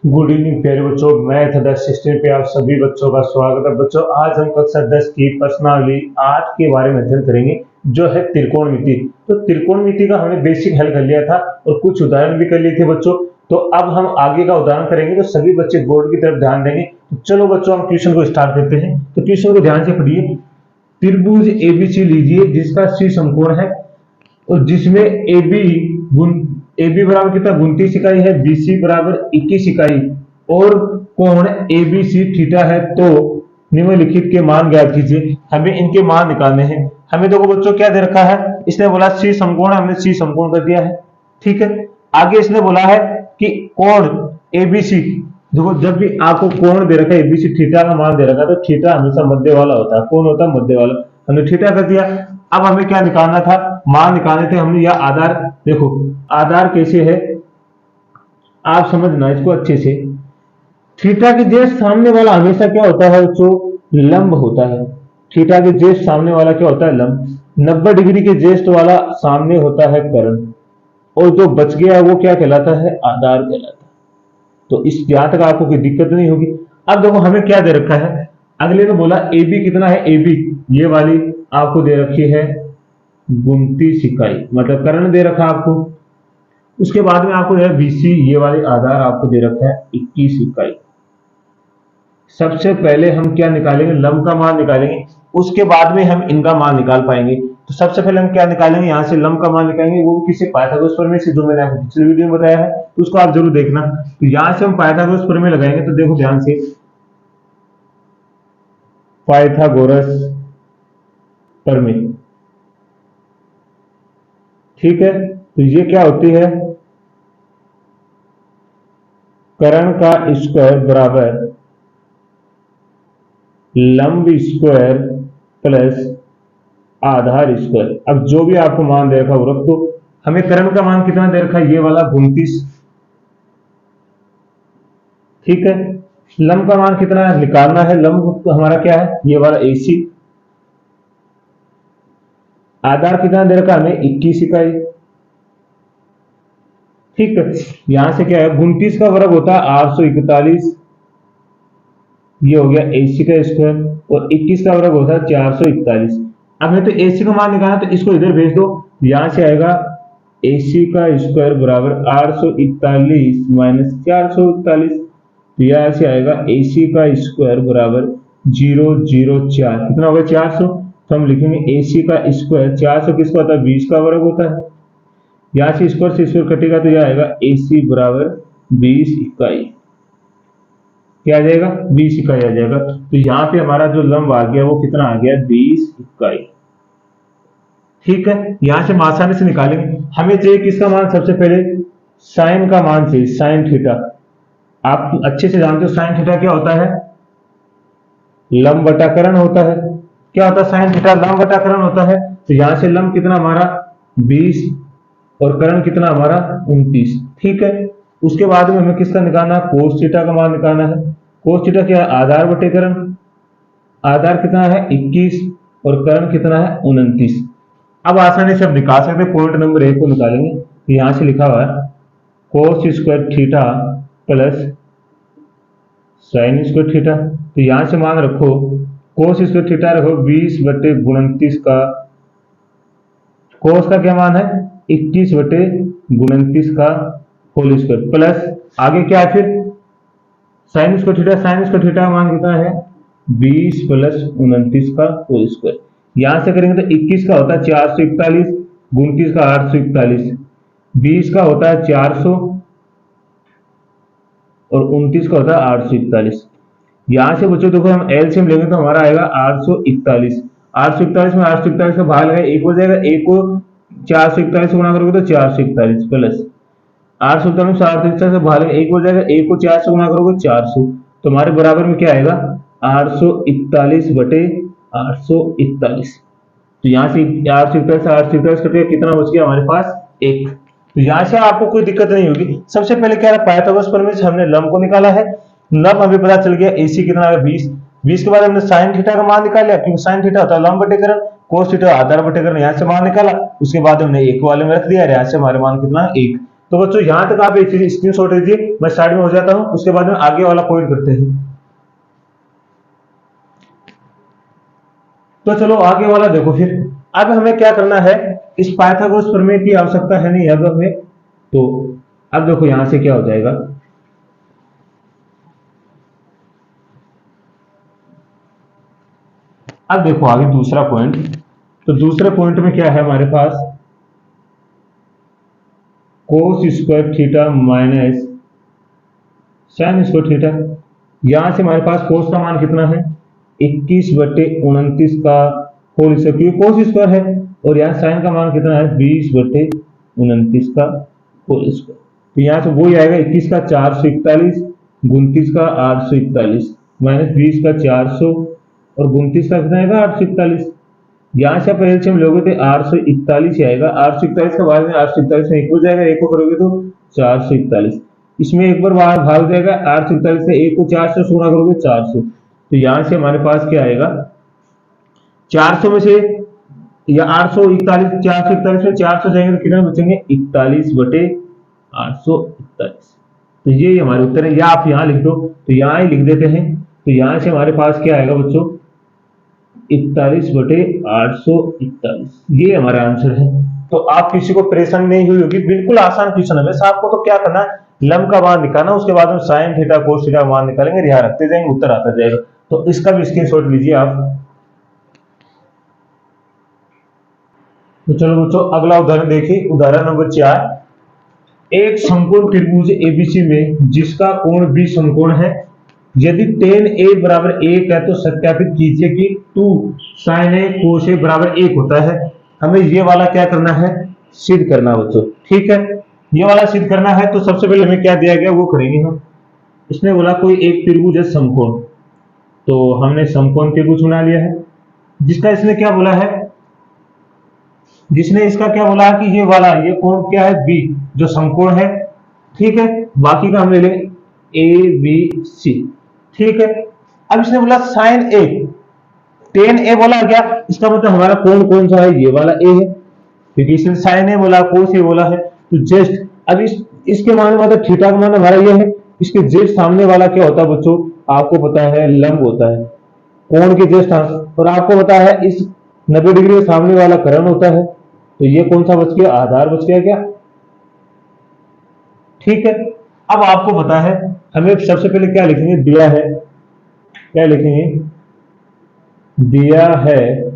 Good evening प्यारे बच्चों, math 10 16 पे आप सभी बच्चों का स्वागत है। बच्चों आज हम कक्षा 10 की प्रश्नावली 8 के बारे में अध्ययन करेंगे, जो है त्रिकोणमिति। तो त्रिकोणमिति का हमने बेसिक हल कर लिया था और कुछ उदाहरण भी कर लिए थे बच्चों। तो अब हम आगे का उदाहरण करेंगे, तो सभी बच्चे बोर्ड की तरफ ध्यान देंगे। तो चलो बच्चों हम ट्यूशन को स्टार्ट करते हैं। तो ट्यूशन को ध्यान से पढ़िए। त्रिभुज एबीसी लीजिए जिसका सी समकोण है और जिसमें ए बी बराबर कितना 29 इकाई है, बी सी बराबर 21 इकाई और कोण ए बी सी थीटा है। तो निम्नलिखित के मान ज्ञात कीजिए। हमें इनके मान निकालने हैं। हमें देखो बच्चों क्या दे रखा है, इसने बोला सी समकोण, हमने सी समकोण कर दिया है। ठीक है, आगे इसने बोला है कि कोण एबीसी। देखो जब भी आपको कोण दे रखा है एबीसी, थीटा का मान दे रखा है, तो थीटा हमेशा मध्य वाला होता है, कोण होता है मध्य वाला। हमने थीटा कर दिया। अब हमें क्या निकालना था, मान निकालने थे हमने, या आधार। देखो आधार कैसे है आप समझना इसको अच्छे से। थीटा के जस्ट सामने वाला हमेशा क्या होता है, जो लंब होता है। थीटा के जस्ट सामने वाला क्या होता है, लंब। 90 डिग्री के जस्ट वाला सामने होता है कर्ण, और जो बच गया वो क्या कहलाता है, आधार कहलाता है। तो इस ज्ञात का आपको कोई दिक्कत नहीं होगी। अब देखो हमें क्या दे रखा है, अगले ने बोला ए बी कितना है, ए बी ये वाली आपको दे रखी है 29 इकाई, मतलब कर्ण दे रखा आपको। उसके बाद में आपको यह बीसी ये वाले आधार आपको दे रखा है 21 इकाई। सबसे पहले हम क्या निकालेंगे, लंब का मान निकालेंगे, उसके बाद में हम इनका मान निकाल पाएंगे। तो सबसे पहले हम क्या निकालेंगे, यहाँ से लंब का मान निकालेंगे, वो किसी पाइथागोरस प्रमेय से, जो मैंने आपको पिछले वीडियो में बताया है, तो उसको आप जरूर देखना। तो यहाँ से हम पाइथागोरस प्रमेय लगाएंगे। तो देखो ध्यान से, पाइथागोरस प्रमेय, ठीक है। तो ये क्या होती है, कर्ण का स्क्वायर बराबर लंब स्क्वायर प्लस आधार स्क्वायर। अब जो भी आपको मान दे रखा वो रख दो। हमें कर्ण का मान कितना दे रखा है, ये वाला 29, ठीक है। लंब का मान कितना है निकालना है, लंब तो हमारा क्या है, ये वाला AC। आधार कितना दे रखा हमें 21 इकाई, ठीक है। यहां से क्या है, 29 का वर्ग होता है 841, ये हो गया AC का स्क्वायर, और 21 का वर्ग होता है 441। अब है तो AC का मान निकालना, तो इसको इधर भेज दो। यहां से आएगा AC का स्क्वायर बराबर 841 माइनस 441। तो यहां से आएगा AC का स्क्वायर बराबर 004, कितना होगा 400। तो हम लिखेंगे AC का स्क्वायर, 400 किसका होता है, 20 का वर्ग होता है। यहां से स्क्वायर कटेगा, तो यह आएगा AC बराबर 20 इकाई। क्या आ जाएगा, 20 इकाई आ जाएगा। तो यहाँ पे हमारा जो लंब आ गया वो कितना आ गया, 20 इकाई, ठीक है। यहां से हम आसानी से निकालेंगे। हमें चाहिए किसका मान, सबसे पहले साइन का मान चाहिए, साइन थीटा। आप अच्छे से जानते हो साइन थीटा क्या होता है, लंब बटा कर्ण होता है। क्या होता है साइन थीटा, लंब बटा कर्ण होता है। तो यहां से लंब कितना हमारा 20 और कर्ण कितना हमारा 29, ठीक है। उसके बाद में हमें किसका निकालना है, कोस थीटा का मान निकालना है। कोस थीटा क्या है, आधार बटे कर्ण। आधार कितना है 21 और कर्ण कितना है 29। अब आसानी से हम निकाल सकते हैं, पॉइंट नंबर 1 को निकालेंगे। तो यहां से लिखा हुआ है कोस square theta plus sign square theta. तो यहां से मान रखो, कोस स्क्वायर थीटा रखो 20 बटे 29 का, कोस का क्या मान है 21 बटे 29 का होल स्क्वायर, प्लस आगे क्या है फिर sign square theta. Sign square theta का मान कितना है 20 प्लस 29 का होल स्क्वायर। यहां से करेंगे तो 21 का होता है 441, 29 का 841, 20 का होता है 400 और 29 का होता है 841। यहां से बच्चों देखो हम एलसीएम लेंगे तो हमारा आएगा 841। 841 में 841 का भाग लगा 1 हो जाएगा, 1 को 441 से गुणा करोगे तो 441 प्लस 841 से 841 से भाग लगा 1 हो जाएगा, 1 को 4 से गुणा करोगे 400। तो हमारे बराबर में क्या आएगा 841 बटे 841। तो यहाँ से 841 से 841 कटेगा, कितना बच गया हमारे पास 1। तो यहाँ से आपको कोई दिक्कत नहीं होगी। सबसे पहले क्या है, पाइथागोरस प्रमेय से हमने लंब को निकाला है। लंब हमें पता चल गया AC कितना है 20। 20 के बाद हमने साइन थीटा का मान निकाल लिया, क्योंकि साइन थीटा होता है लंब बटे कर्ण, कोस थीटा आधार बटे कर्ण। यहाँ से मान निकाला, उसके बाद हमने 1 वाले में रख दिया, यहाँ से हमारे मान कितना 1। तो बच्चों यहां तक आप एक स्क्रीनशॉट लीजिए, मैं साइड में हो जाता हूं, उसके बाद में आगे वाला पॉइंट करते हैं। तो चलो आगे वाला देखो फिर। अब हमें क्या करना है, इस पाइथागोरस प्रमेय की आवश्यकता है नहीं अब हमें। तो अब देखो यहां से क्या हो जाएगा, अब देखो आगे दूसरा पॉइंट। तो दूसरे पॉइंट में क्या है हमारे पास, cos square theta minus sine square theta. यहां से हमारे पास कोस का मान कितना है, 21/29 का होल स्क्वायर, क्योंकि कोस स्क्वायर है, और यहाँ साइन का मान कितना है, 20/29 का होल स्क्वायर। तो यहाँ से वही आएगा, 21 का 441, 29 का 841, माइनस 20 का 400, और 29 का कितना आएगा 841। यहाँ से आप एलसीएम लोगे तो 841 ही आएगा। 841 के बाद में 841 में एक हो जाएगा, एक को करोगे तो 441, इसमें एक बार भाग जाएगा, 841 से एक को 400 से गुणा करोगे 400। तो यहाँ से हमारे पास क्या आएगा, 400 में से या 841, 441 में 400 जाएंगे तो कितना बचेंगे, 41/841। तो ये हमारे उत्तर है, या आप यहाँ लिख दो, तो यहाँ ही लिख देते हैं। तो यहाँ से हमारे पास क्या आएगा बच्चों, 41/841, ये हमारा आंसर है। तो आप किसी को परेशानी नहीं हुई होगी, बिल्कुल आसान क्वेश्चन है। वैसे आपको तो क्या करना है, लंब का मान निकालना, उसके बाद में साइन थीटा कोस थीटा मान निकालेंगे, यहाँ रखते जाएंगे, उत्तर आता जाएगा। तो इसका भी स्क्रीनशॉट लीजिए आप। तो चलो बच्चों अगला उदाहरण देखिए, उदाहरण नंबर 4। एक समकोण त्रिभुज एबीसी में जिसका कोण बी समकोण है, यदि tan a बराबर 1 है तो सत्यापित कीजिए कि 2 sin a cos a बराबर 1 होता है। हमें ये वाला क्या करना है, सिद्ध करना बच्चों, ठीक है। ये वाला सिद्ध करना है, तो सबसे पहले हमें क्या दिया गया वो करेंगे हम। इसने बोला कोई एक त्रिभुज है समकोण, तो हमने समकोण त्रिभुज बना लिया है। जिसका इसने क्या बोला है, जिसने इसका क्या बोला है कि ये वाला, ये कोण क्या है बी, जो समकोण है, ठीक है। बाकी का हम ले लेंगे ए बी सी, ठीक है। अब इसने बोला साइन ए, टेन ए बोला क्या, इसका मतलब हमारा कोण कौन सा है, ये वाला ए है, क्योंकि इसने साइन ए बोला, कोस ए बोला है। तो जस्ट अब इसके मान मतलब थीटा का मान हमारा ये है, इसके जस्ट सामने वाला क्या होता है बच्चों, आपको पता है लंब होता है कोण के जस्ट, और आपको पता है इस 90 डिग्री के सामने वाला कर्ण होता है। तो ये कौन सा बच गया, आधार बच गया क्या, ठीक है। अब आपको पता है हमें सबसे पहले क्या लिखेंगे, दिया है, क्या लिखेंगे, दिया है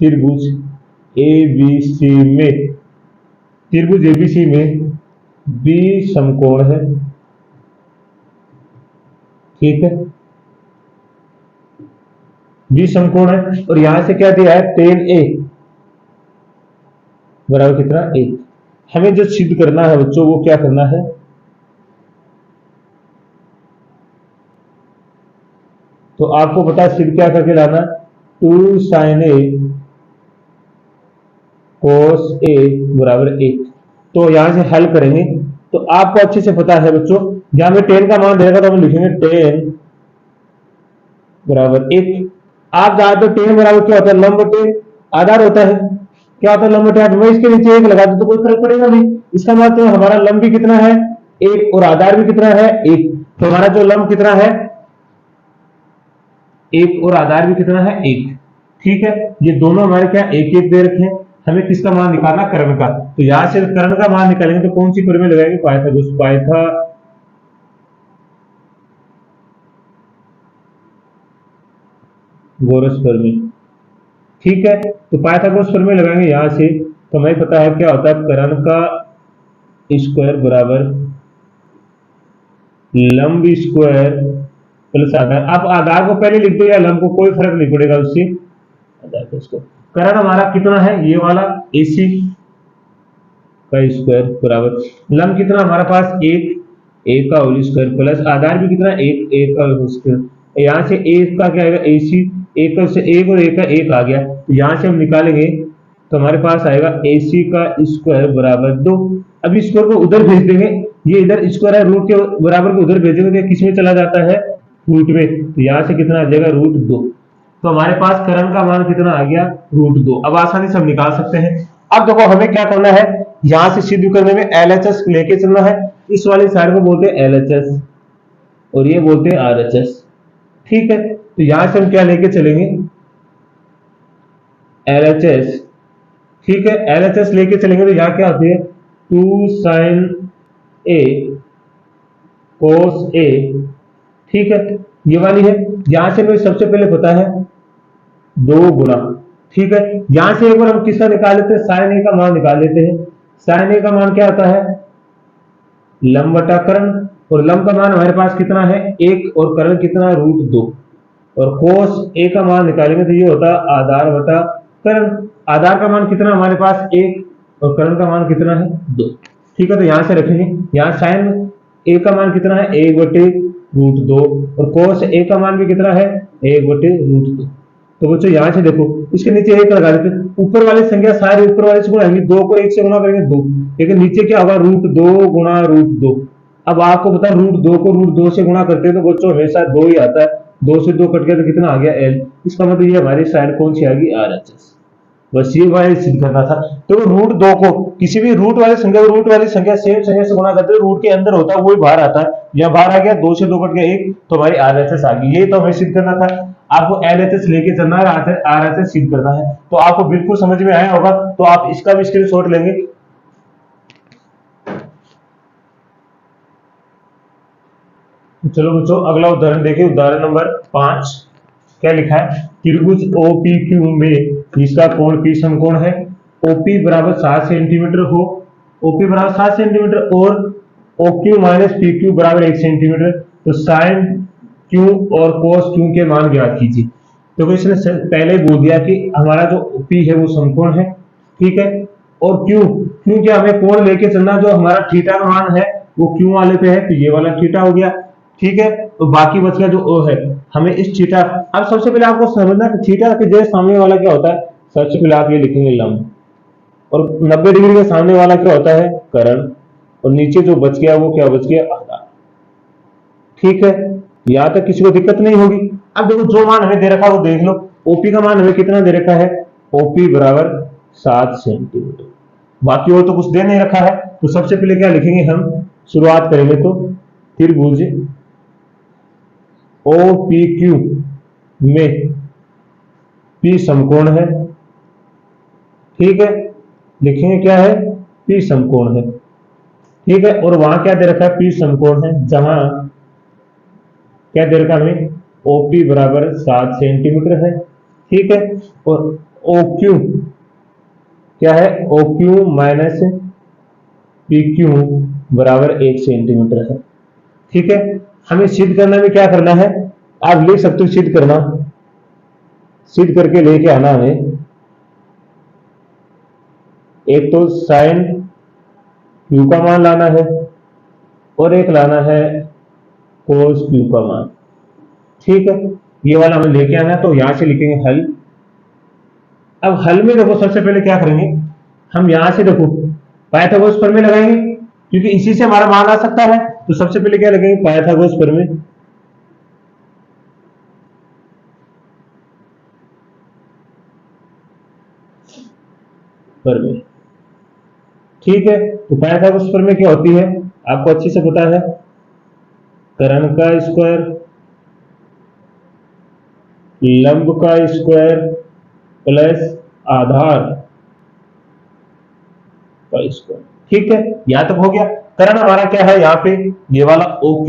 त्रिभुज एबीसी में, त्रिभुज एबीसी में बी समकोण है, ठीक है, बी समकोण है। और यहां से क्या दिया है, tan a बराबर कितना 1। हमें जो सिद्ध करना है बच्चों वो क्या करना है, तो आपको पता है सिद्ध क्या करके लाना, 2 sin a cos a बराबर 1। तो यहां से हल करेंगे, तो आपको अच्छे से पता है बच्चों, जहां में tan का मान देगा तो हम लिखेंगे tan बराबर 1। आप जानते हो tan बराबर क्या होता है, लंब बटे आधार होता है। क्या होता है लंब बटे आधार, मैं इसके नीचे 1 लगा दूं तो कोई फर्क पड़ेगा नहीं। इसका मतलब हमारा लंब भी कितना है 1, और आधार भी कितना है 1। तो हमारा जो लंब कितना है 1, और आधार भी कितना है 1, ठीक है। ये दोनों हमारे क्या 1 1 दे रखे हैं। हमें किसका मान निकालना, कर्ण का। तो यहां से कर्ण का मान निकालेंगे तो कौन सी प्रमेय लगाएंगे, पाइथागोरस प्रमेय, ठीक है। तो पाइथागोरस प्रमेय लगाएंगे यहां से, तो हमें पता है क्या होता है, कर्ण का स्क्वायर बराबर लंब स्क्वायर प्लस आधार। आप आधार को पहले लिख दो या लंब को, कोई फर्क नहीं पड़ेगा उससे, आधार को उसको। कर्ण हमारा कितना है, ये वाला AC का स्क्वायर बराबर लंब कितना हमारा पास 1, A का होल स्क्वायर प्लस आधार भी कितना 1, A का होल स्क्वायर। यहाँ से A का क्या आएगा AC, 1 का से 1 और 1 का 1 आ गया, तो यहाँ से हम निकालेंगे तो हमारे पास आएगा AC का स्क्वायर बराबर 2। अब स्क्वायर को उधर भेज देंगे, ये इधर स्क्वायर है, रूट के बराबर को उधर भेजेंगे तो किस में चला जाता है, रूट में। तो यहाँ से कितना आ जाएगा, √2। तो हमारे पास कर्ण का मान कितना आ गया, √2। अब आसानी से हम निकाल सकते हैं। अब देखो हमें क्या करना है, यहां से सिद्ध करने में एलएचएस लेके चलना है। इस वाली साइड को बोलते हैं एलएचएस और ये बोलते हैं आरएचएस। ठीक है, तो यहां से हम क्या लेके चलेंगे, एलएचएस। ठीक है, एलएचएस लेके चलेंगे तो यहाँ क्या आती है, 2 साइन ए कोस ए। ठीक है, ये वाली है। यहां से हमें सबसे पहले पता है 2 गुना। ठीक है, यहां से एक बार हम किसका निकाल लेते हैं, साइन ए का मान निकाल लेते हैं। साइन ए का मान क्या आता है, लंब बटा कर्ण, और लंब का मान हमारे पास कितना है 1 और कर्ण कितना है √2। और कोस ए का मान निकालेंगे तो ये होता है आधार बटा कर्ण। आधार का मान कितना हमारे पास 1 और कर्ण का मान कितना है 2। ठीक है, तो यहां से रखेंगे, यहाँ साइन ए का मान कितना है 1/√2 और कोस ए का मान भी कितना है 1/√2। तो बच्चों यहां से देखो इसके नीचे 1 लगा देते, ऊपर वाली संख्या सारे ऊपर वाले से गुणाएंगे, 2 को 1 से गुणा करेंगे 2, लेकिन नीचे क्या होगा √2 गुणा √2। अब आपको पता है √2 को √2 से गुणा करते हैं तो बच्चों हमेशा 2 ही आता है, 2 से 2 कट गया तो कितना आ गया l। इसका मतलब ये हमारी साइड कौन सी आ गई, आरएचएस। बस ये वाला सिद्ध करना था। तो √2 को किसी भी रूट वाली संख्या सेम संख्या से गुणा करते हैं, रूट के अंदर होता है वही बाहर आता है, या बाहर आ गया 2 से 2 कट गया 1, तो हमारी आरएचएस आ गई। ये तो हमें सिद्ध करना था। आपको एलएचएस लेके चलना है, आरएचएस सिद्ध करना है। तो आपको बिल्कुल समझ में आया होगा, तो आप इसका भी स्क्रीनशॉट लेंगे। चलो बच्चों अगला उदाहरण देखिए, उदाहरण नंबर 5। क्या लिखा है, त्रिभुज OPQ में जिसका कोण P समकोण है, OP बराबर 7 सेंटीमीटर हो, OP बराबर 7 सेंटीमीटर और OQ माइनस PQ बराबर 1 सेंटीमीटर, तो साइन Q और कोस Q के मान ज्ञात कीजिए। तो इसने पहले ही बोल दिया कि हमारा जो P है वो समकोण है। ठीक है, और Q क्या हमें कोण लेके चलना, जो हमारा थीटा का मान है वो Q वाले पे है, तो ये वाला थीटा हो गया। ठीक है, तो बाकी बच गया जो O है, हमें इस थीटा, अब सबसे पहले आपको समझना कि थीटा के जैसे सामने वाला क्या होता है, सबसे पहले आप ये लिखेंगे लंब, और 90 डिग्री के सामने वाला क्या होता है कर्ण, और नीचे जो बच गया वो क्या बच गया, आधार। ठीक है, यहां तक किसी को दिक्कत नहीं होगी। अब देखो जो मान हमें दे रखा है वो देख लो, ओपी का मान हमें कितना दे रखा है, ओपी बराबर 7 सेंटीमीटर, बाकी और तो कुछ दे नहीं रखा है। तो सबसे पहले क्या लिखेंगे हम, शुरुआत करेंगे तो त्रिभुज OPQ में P समकोण है। ठीक है, लिखेंगे क्या है, P समकोण है। ठीक है, और वहां क्या दे रखा है, P समकोण है, जहां क्या दे रखा है हमें, OP बराबर 7 सेंटीमीटर है। ठीक है, और OQ क्या है, OQ माइनस PQ बराबर 1 सेंटीमीटर है। ठीक है, हमें सिद्ध करना में क्या करना है, आप लिख सकते हो सिद्ध करना, सिद्ध करके लेके आना हमें, एक तो साइन Q का मान लाना है और एक लाना है कोस Q का मान। ठीक है, ये वाला हमें लेके आना है, तो यहां से लिखेंगे हल। अब हल में देखो सबसे पहले क्या करेंगे, हम यहां से देखो पाइथागोरस प्रमेय लगाएंगे, क्योंकि इसी से हमारा मान आ सकता है। तो सबसे पहले क्या लगेंगे, पाइथागोरस प्रमेय। प्रमेय, ठीक है, तो पाइथागोरस प्रमेय क्या होती है, आपको अच्छे से पता है, कर्ण का स्क्वायर लंब का स्क्वायर प्लस आधार का स्क्वायर। ठीक है, यहां तक हो गया। कर्ण हमारा क्या है यहाँ पे, ये वाला OQ,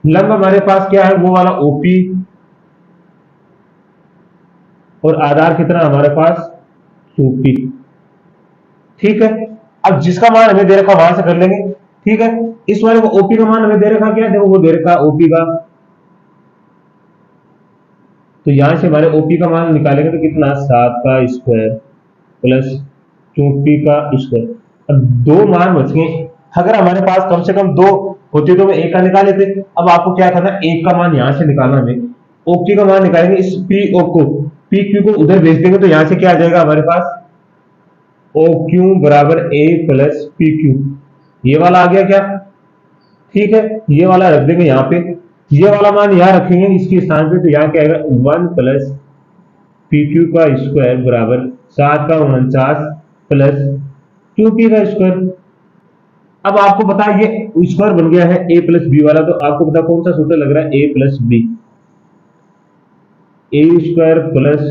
लंब हमारे पास क्या है, वो वाला OP, और आधार कितना हमारे पास 2P। ठीक है, अब जिसका मान हमें दे रखा वहां से कर लेंगे। ठीक है, इस वाले को OP का मान हमें दे रखा, क्या देखो वो दे रखा OP का, तो यहां से हमारे OP का मान निकालेंगे तो कितना, 7 का स्क्वायर प्लस 2P का स्क्वायर। अब 2 मान बच गए, अगर हमारे पास कम से कम 2 होते तो मैं 1 का निकाल लेते। अब आपको क्या करना है, 1 का मान यहां से निकालना, हमें OQ का मान निकालेंगे, इस PO को PQ को उधर भेज देंगे, तो यहां से क्या आ जाएगा हमारे पास, OQ बराबर A प्लस PQ, ये वाला आ गया क्या। ठीक है, ये वाला रख देंगे यहाँ पे, ये वाला मान यहाँ रखेंगे इसके स्थान पे, तो यहाँ क्या आएगा 1 प्लस पी क्यू का स्क्वायर बराबर 7 का 49 प्लस क्यू पी का स्क्वायर। अब आपको पता है ये स्क्वायर बन गया है ए प्लस बी वाला, तो आपको पता कौन सा सूत्र लग रहा है, A plus B, A square plus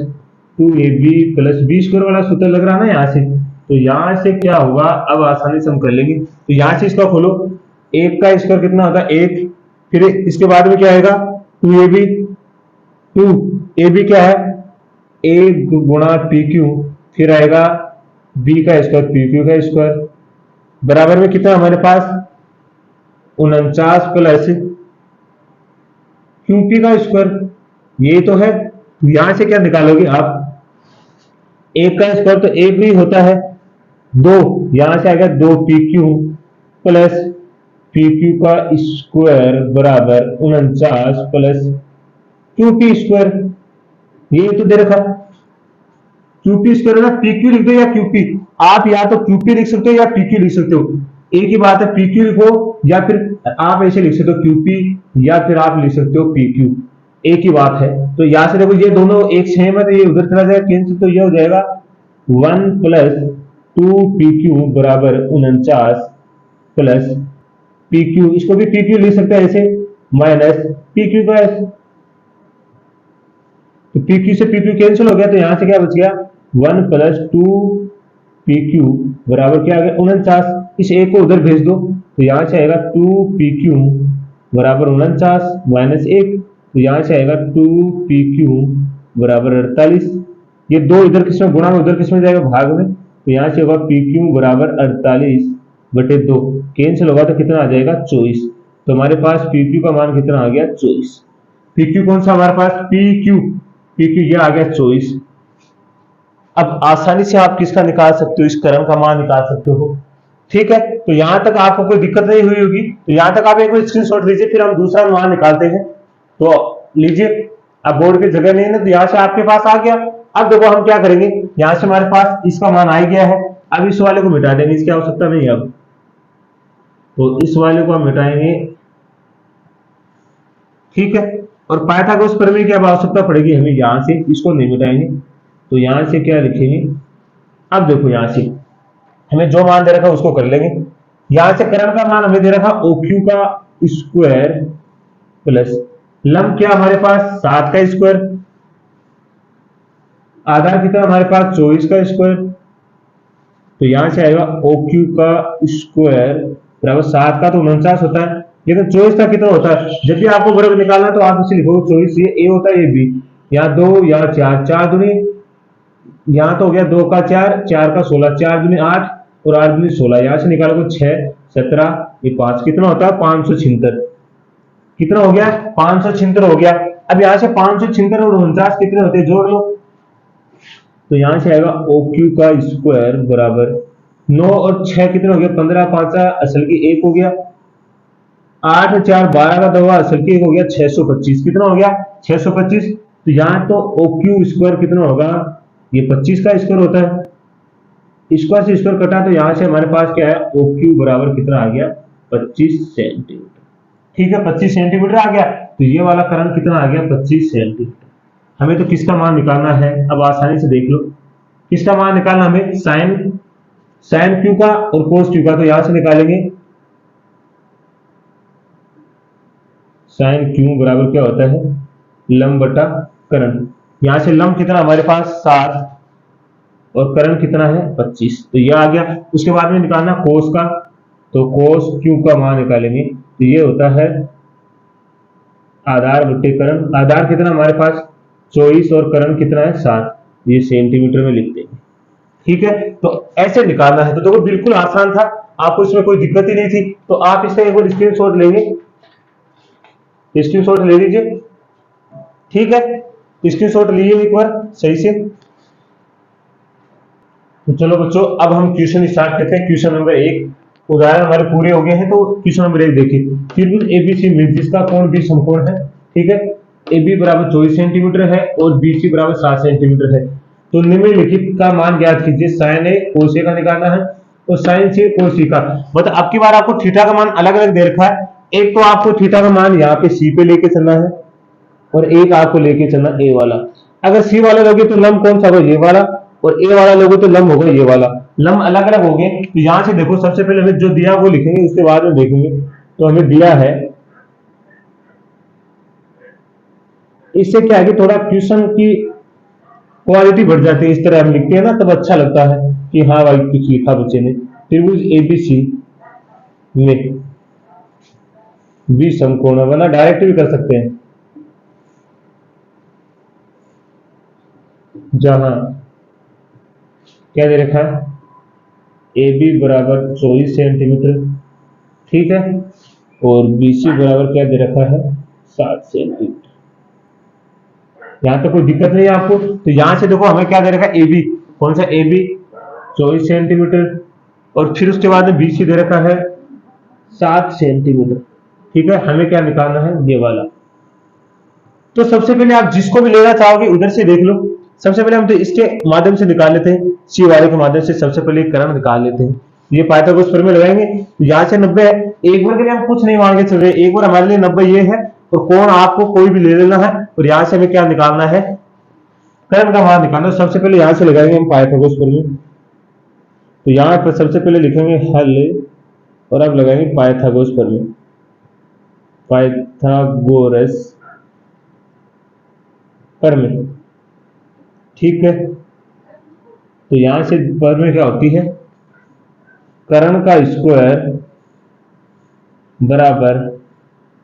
2ab plus B square वाला सूत्र लग रहा है ना यहाँ से। तो यहाँ से क्या होगा, अब आसानी से हम कर लेंगे। तो यहाँ से इसका खोलो, एक का स्क्वायर कितना होता है, एक, फिर इसके बाद में क्या आएगा 2ab, 2ab क्या है, ए गुणा पी क्यू, फिर आएगा बी का स्क्वायर पी क्यू का स्क्वायर, बराबर में कितना हमारे पास 49 प्लस क्यूपी का स्क्वायर, ये तो है। यहां से क्या निकालोगे आप, एक का स्क्वायर तो एक भी होता है, दो, यहां से आएगा 2pq प्लस pq का स्क्वायर बराबर 49 प्लस qp स्क्वायर, ये तो दे रखा qp स्क्वायर है ना, pq लिख दो या qp, आप या तो qp लिख सकते हो या pq लिख सकते हो, एक ही बात है, pq लिखो या फिर आप ऐसे लिख सकते हो qp, या फिर आप लिख सकते हो pq, एक ही बात है। तो यहां से देखो ये दोनों एक सेम है, तो ये उधर चला जाएगा कैंसिल, तो ये हो जाएगा 1 प्लस 2pq बराबर 49 प्लस pq, इसको भी pq लिख सकते हैं ऐसे, माइनस pq का, तो pq से pq कैंसिल हो गया, तो यहां से क्या बच गया 1 प्लस 2pq बराबर क्या आ गया 49, इस एक को उधर भेज दो, तो यहां से आएगा 2pq बराबर 49 माइनस 1, तो यहां से आएगा 2pq बराबर 48, ये दो इधर किसमें गुणा में, उधर किसमें जाएगा भाग में, तो यहां से होगा pq बराबर 48 बटे 2, कैंसिल होगा तो कितना आ जाएगा 24, तो हमारे पास pq का मान कितना आ गया 24। pq कौन सा हमारे पास, pq ये आ गया 24। अब आसानी से आप किसका निकाल सकते हो, इस करण का मान निकाल सकते हो, ठीक है। तो यहां तक आपको कोई दिक्कत नहीं हुई होगी, तो यहां तक आप एक बार स्क्रीनशॉट लीजिए, फिर हम दूसरा मान निकालते हैं। तो लीजिए, अब बोर्ड की जगह नहीं है ना, तो यहां से आपके पास आ गया। अब देखो हम क्या करेंगे, यहां से हमारे पास इसका मान आ गया है, अब इस वाले को मिटा देंगे, इसकी आवश्यकता नहीं है अब, तो इस वाले को हम मिटाएंगे, ठीक है। और पाइथागोरस प्रमेय की अब आवश्यकता पड़ेगी हमें, यहां से इसको नहीं मिटाएंगे, तो यहां से क्या लिखेंगे, अब देखो यहां से हमें जो मान दे रखा उसको कर लेंगे। यहां से करण का मान हमें दे रखा OQ का स्क्वायर प्लस लंब क्या हमारे पास 7 का स्क्वायर, आधार कितना हमारे पास 24 का स्क्वायर, तो यहां से आएगा OQ का स्क्वायर बराबर 7 का तो 49 होता है, लेकिन 24 का कितना होता है, जब भी आपको वर्ग निकालना तो आप इसे लिखो 24, ये ए होता है ये बी, यहाँ 2 यहाँ 4, 4 दूनी, यहाँ तो हो गया 2 का 4, 4 का 16, 4 दूनी 8 और 8 दूनी 16, यहाँ से निकालोगे 6 17, ये 5, कितना होता है 576, कितना हो गया 576 हो गया। अब यहाँ से 576 और 49 कितने होते हैं, जोड़ लो, तो यहाँ से आएगा OQ का स्क्वायर बराबर 9 और 6 कितने हो गया 15, 5 असल की 1 हो गया, 8 और 4 12 का 2 असल की 1 हो गया 625, कितना हो गया 625। तो यहाँ तो OQ स्क्वायर कितना होगा, ये 25 का स्क्वायर होता है, स्क्वायर से स्क्वायर कटा, तो यहाँ से हमारे पास क्या है OQ बराबर कितना आ गया 25 सेंटीमीटर, ठीक है 25 सेंटीमीटर आ गया। तो ये वाला करण कितना आ गया 25 सेंटीमीटर। हमें तो किसका मान निकालना है, अब आसानी से देख लो, किसका मान निकालना हमें, साइन क्यू का और कोस क्यू का, तो यहां से निकालेंगे साइन क्यू बराबर क्या होता है लंब बटा करण, यहां से लंब कितना हमारे पास 7 और करण कितना है 25, तो ये आ गया। उसके बाद में निकालना कोस का, तो कोस क्यू का मान निकालेंगे, तो ये होता है आधार बटे करण, आधार कितना हमारे पास 24 और करण कितना है 7, ये सेंटीमीटर में लिख देंगे, ठीक है। तो ऐसे निकालना है, तो देखो बिल्कुल आसान था, आपको इसमें कोई दिक्कत ही नहीं थी। तो आप इसका एक बार स्क्रीनशॉट लेंगे, स्क्रीनशॉट ले लीजिए, ठीक है, स्क्रीनशॉट लीजिए एक बार सही से। तो चलो बच्चों, अब हम क्वेश्चन स्टार्ट करते हैं। क्वेश्चन नंबर 1, उदाहरण हमारे पूरे हो गए हैं, तो क्वेश्चन नंबर 1 देखिए, त्रिभुज एबीसी में जिसका कोण बी समकोण है, ठीक है, AB बराबर 24 सेंटीमीटर है और BC बराबर 7 सेंटीमीटर है, तो निम्नलिखित का मान ज्ञात कीजिए। साइन ए कोस ए का निकालना है और साइन सी कोस सी का, मतलब अब की बार आपको थीटा का मान अलग अलग दे रखा है, एक तो आपको थीटा का मान यहाँ पे सी पे लेके चलना है और एक आपको लेके चलना ए वाला। अगर सी वाला लोगे तो लंब कौन सा होगा, ये वाला, और ए वाला लोगे तो लंब होगा ये वाला। लंब अलग अलग हो गए, तो यहां से देखो सबसे पहले हमें जो दिया वो लिखेंगे, उसके बाद में देखेंगे। तो हमें दिया है, इससे क्या है कि थोड़ा क्वेश्चन की क्वालिटी बढ़ जाती है, इस तरह हम लिखते हैं ना तब अच्छा लगता है कि हाँ भाई कुछ लिखा बच्चे ने। त्रिभुज एबीसी में 20 समकोण, वरना डायरेक्ट भी कर सकते हैं। जहां क्या दे रखा है, ए बी बराबर 24 सेंटीमीटर, ठीक है, और बी सी बराबर क्या दे रखा है, 7 सेंटीमीटर। यहां तो कोई दिक्कत नहीं है आपको। तो यहां से देखो हमें क्या दे रखा है, ए बी, कौन सा ए बी 24 सेंटीमीटर, और फिर उसके बाद में बी सी दे रखा है 7 सेंटीमीटर, ठीक है। हमें क्या निकालना है, ये वाला। तो सबसे पहले आप जिसको भी लेना चाहोगे उधर से देख लो। सबसे पहले हम तो इसके माध्यम से निकाल लेते हैं, सी वाले के माध्यम से सबसे पहले करण निकाल लेते हैं। ये पाइथागोरस प्रमेय लगाएंगे, तो यहाँ से 90 है। एक बार के लिए हम कुछ नहीं मान के चल रहे, एक बार हमारे लिए 90 ये है, और कोण आपको कोई भी ले लेना है, और यहाँ से हमें क्या निकालना है, करण का मान निकालना है। सबसे पहले यहाँ से लगाएंगे हम पाइथागोरस प्रमेय। तो यहाँ पर सबसे पहले लिखेंगे हल, और अब लगाएंगे पाइथागोरस प्रमेय, पाइथागोरस प्रमेय, ठीक है। तो यहां से प्रमेय क्या होती है, कर्ण का स्क्वायर बराबर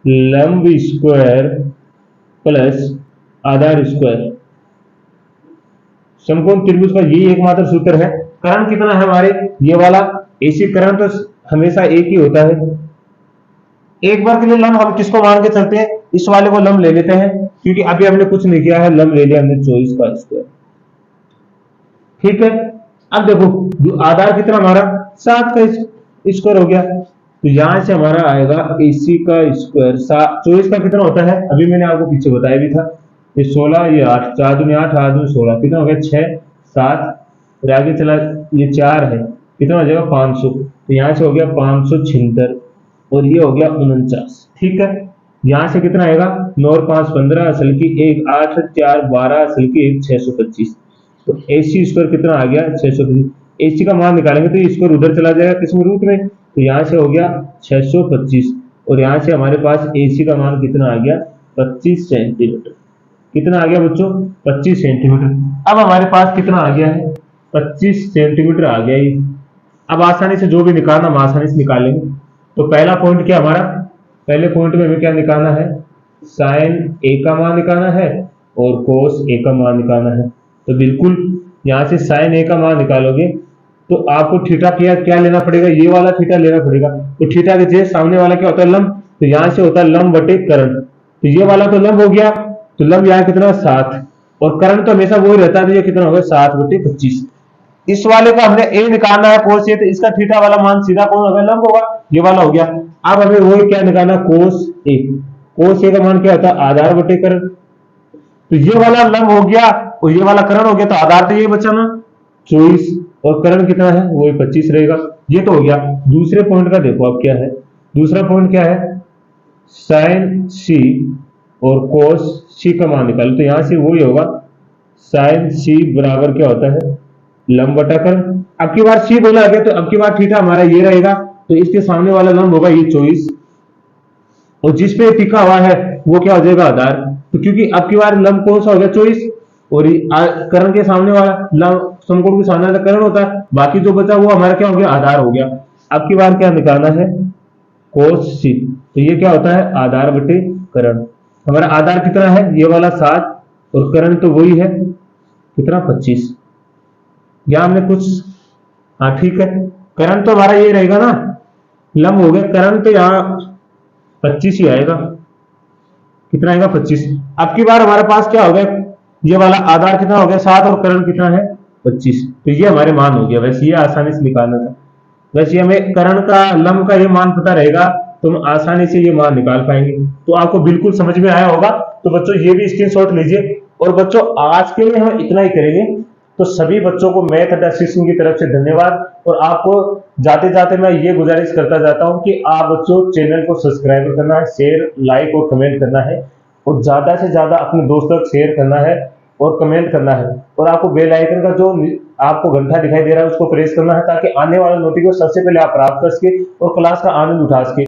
लंब स्क्वायर प्लस आधार स्क्वायर। समकोण त्रिभुज का यही एकमात्र सूत्र है। कर्ण कितना है हमारे, ये वाला, ऐसी कर्ण तो हमेशा एक ही होता है। एक बार के लिए लंब हम किसको मान के चलते हैं, इस वाले को लंब ले लेते हैं, क्योंकि अभी हमने कुछ नहीं किया है, लंब ले लिया हमने 24 का स्क्वायर, ठीक है। अब देखो जो आधार कितना हमारा 7 का स्क्वायर हो गया, तो यहां से हमारा आएगा AC का स्क्वायर 24 का कितना होता है, अभी मैंने आपको पीछे बताया भी था, ये 16, ये 8, 4 दूनी 8, 8 दूनी 16, कितना हो गया 6, 7, और आगे चला ये 4 है, कितना हो जाएगा 500, तो यहाँ से हो गया 576, और ये हो गया 49, ठीक है। यहां से कितना आएगा, 9 और 5 15, असल की 1, 8 4 12, असल की 1 625, तो AC स्क्वायर कितना आ गया 625। AC का मान निकालेंगे तो ये स्क्वायर उधर चला जाएगा किसमें, रूट में, तो यहाँ से हो गया 625, और यहाँ से हमारे पास AC का मान कितना आ गया 25 सेंटीमीटर। कितना आ गया बच्चों, 25 सेंटीमीटर। अब हमारे पास कितना आ गया है, 25 सेंटीमीटर आ गया ये। अब आसानी से जो भी निकालना हम आसानी से निकाल लेंगे। तो पहला पॉइंट क्या हमारा, पहले पॉइंट में हमें क्या निकालना है, साइन ए का मान निकालना है और कोस ए का मान निकालना है। तो बिल्कुल यहाँ से साइन ए का मान निकालोगे तो आपको थीटा क्या लेना पड़ेगा, ये वाला थीटा लेना पड़ेगा। तो थीटा के जैसे सामने वाला क्या होता है, लंब, तो यहाँ से होता है लंब बटे कर्ण, तो ये वाला तो लंब हो गया, तो लंब यहाँ कितना 7, और कर्ण तो हमेशा वही रहता है, तो ये कितना होगा 7 बटे 25। इस वाले का हमने ए निकालना है कोस ए, तो इसका थीटा वाला मान सीधा कौन होगा, लंब होगा, ये वाला हो गया। अब हमें वो क्या निकालना, कोस ए। कोस ए का मान क्या होता है, आधार बटे कर्ण, तो ये वाला लंब हो गया और ये वाला कर्ण हो गया, तो आधार तो ये बचा ना 24, और कर्ण कितना है वही 25 रहेगा। ये तो हो गया। दूसरे पॉइंट का देखो अब क्या है, दूसरा पॉइंट क्या है, साइन सी और कोस सी का मान निकालो, तो यहां से वही होगा, साइन सी बराबर क्या होता है, लंब बटा कर्ण। अब की बार सी बोला गया, तो अब की बार थीटा हमारा ये रहेगा, तो इसके सामने वाला लंब होगा ये 24, और जिसपे टिका हुआ है वो क्या हो जाएगा, आधार। तो क्योंकि अब की बार लंब कौन सा हो गया 24, और कर्ण के सामने वाला लंब, समकोण के सामने वाला कर्ण होता है, बाकी जो बचा वो हमारा क्या हो गया, आधार हो गया। अब की बार क्या निकालना है, कोस सी, तो ये क्या होता है, आधार बटे कर्ण। हमारा आधार कितना है, ये वाला 7, और कर्ण तो वही है कितना 25। या हमने कुछ, हाँ ठीक है, कर्ण तो हमारा ये रहेगा ना, लंब हो गया, कर्ण तो यहाँ 25 ही आएगा, कितना आएगा 25। अब की बार हमारे पास क्या हो गया, ये वाला आधार कितना हो गया 7, और कर्ण कितना है 25, तो ये हमारे मान हो गया। वैसे ये आसानी से निकालना था, वैसे हमें कर्ण का लंब का ये मान पता रहेगा तो हम आसानी से ये मान निकाल पाएंगे। तो आपको बिल्कुल समझ में आया होगा। तो बच्चों ये भी स्क्रीनशॉट लीजिए। और बच्चों आज के लिए हम इतना ही करेंगे। तो सभी बच्चों को मैथ अड्डा शिक्षण की तरफ से धन्यवाद। और आपको जाते जाते मैं ये गुजारिश करता जाता हूँ कि आप बच्चों चैनल को सब्सक्राइब करना है, शेयर, लाइक और कमेंट करना है, और ज्यादा से ज्यादा अपने दोस्तों तक शेयर करना है। और कमेंट करना है, और आपको बेल आइकन का जो आपको घंटा दिखाई दे रहा है उसको प्रेस करना है, ताकि आने वाला नोटिफिकेशन सबसे पहले आप प्राप्त कर सके और क्लास का आनंद उठा सके।